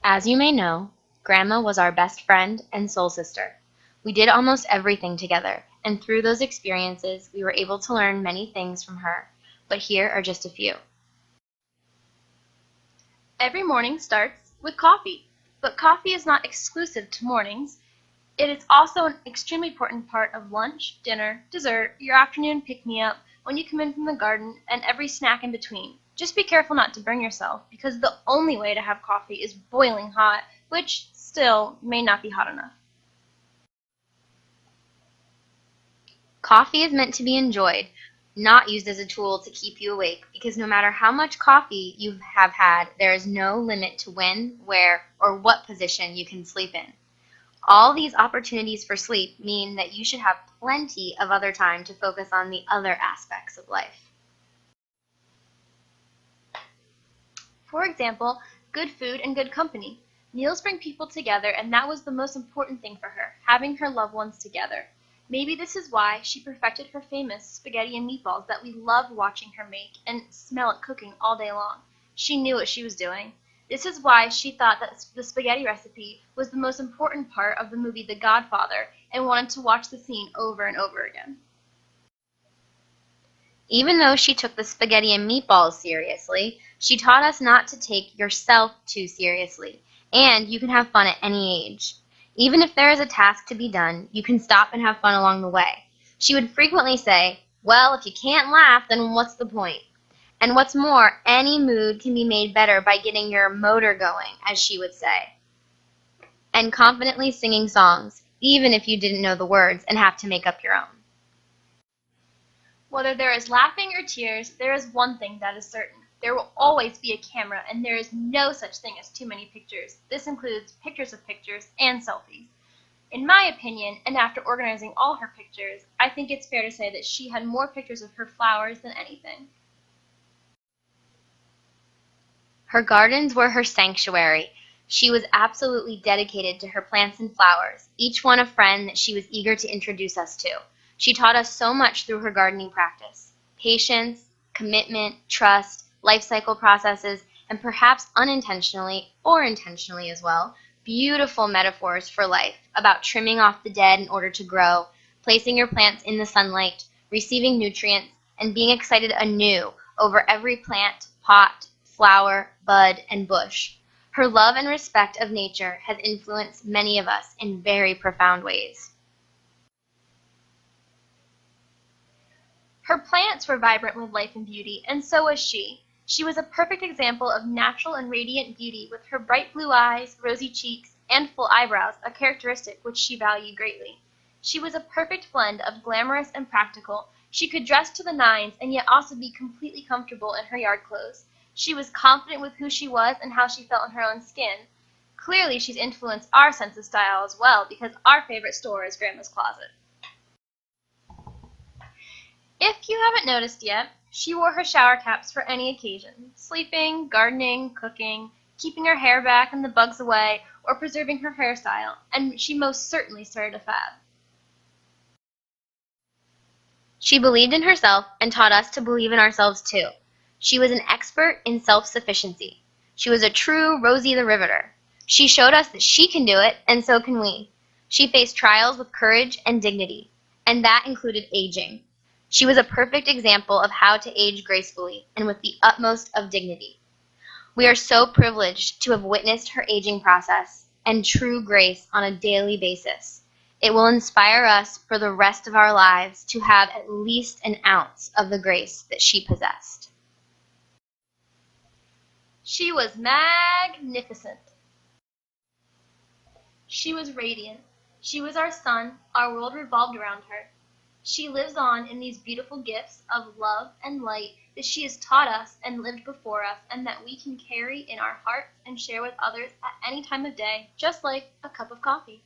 As you may know, Grandma was our best friend and soul sister. We did almost everything together, and through those experiences, we were able to learn many things from her, but here are just a few. Every morning starts with coffee, but coffee is not exclusive to mornings. It is also an extremely important part of lunch, dinner, dessert, your afternoon pick-me-up, when you come in from the garden, and every snack in between. Just be careful not to burn yourself, because the only way to have coffee is boiling hot, which still may not be hot enough. Coffee is meant to be enjoyed, not used as a tool to keep you awake, because no matter how much coffee you have had, there is no limit to when, where, or what position you can sleep in. All these opportunities for sleep mean that you should have plenty of other time to focus on the other aspects of life. For example, good food and good company. Meals bring people together, and that was the most important thing for her, having her loved ones together. Maybe this is why she perfected her famous spaghetti and meatballs that we love watching her make and smell it cooking all day long. She knew what she was doing. This is why she thought that the spaghetti recipe was the most important part of the movie The Godfather and wanted to watch the scene over and over again. Even though she took the spaghetti and meatballs seriously, she taught us not to take yourself too seriously, and you can have fun at any age. Even if there is a task to be done, you can stop and have fun along the way. She would frequently say, "Well, if you can't laugh, then what's the point?" And what's more, any mood can be made better by getting your motor going, as she would say. And confidently singing songs, even if you didn't know the words and have to make up your own. Whether there is laughing or tears, there is one thing that is certain. There will always be a camera, and there is no such thing as too many pictures. This includes pictures of pictures and selfies. In my opinion, and after organizing all her pictures, I think it's fair to say that she had more pictures of her flowers than anything. Her gardens were her sanctuary. She was absolutely dedicated to her plants and flowers, each one a friend that she was eager to introduce us to. She taught us so much through her gardening practice: patience, commitment, trust, life cycle processes, and perhaps unintentionally, or intentionally as well, beautiful metaphors for life about trimming off the dead in order to grow, placing your plants in the sunlight, receiving nutrients, and being excited anew over every plant, pot, flower, bud, and bush. Her love and respect of nature has influenced many of us in very profound ways. Her plants were vibrant with life and beauty, and so was she. She was a perfect example of natural and radiant beauty with her bright blue eyes, rosy cheeks, and full eyebrows, a characteristic which she valued greatly. She was a perfect blend of glamorous and practical. She could dress to the nines and yet also be completely comfortable in her yard clothes. She was confident with who she was and how she felt in her own skin. Clearly, she's influenced our sense of style as well, because our favorite store is Grandma's Closet. If you haven't noticed yet, she wore her shower caps for any occasion: sleeping, gardening, cooking, keeping her hair back and the bugs away, or preserving her hairstyle, and she most certainly started a fad. She believed in herself and taught us to believe in ourselves too. She was an expert in self-sufficiency. She was a true Rosie the Riveter. She showed us that she can do it, and so can we. She faced trials with courage and dignity, and that included aging. She was a perfect example of how to age gracefully and with the utmost of dignity. We are so privileged to have witnessed her aging process and true grace on a daily basis. It will inspire us for the rest of our lives to have at least an ounce of the grace that she possessed. She was magnificent. She was radiant. She was our sun. Our world revolved around her. She lives on in these beautiful gifts of love and light that she has taught us and lived before us, and that we can carry in our hearts and share with others at any time of day, just like a cup of coffee.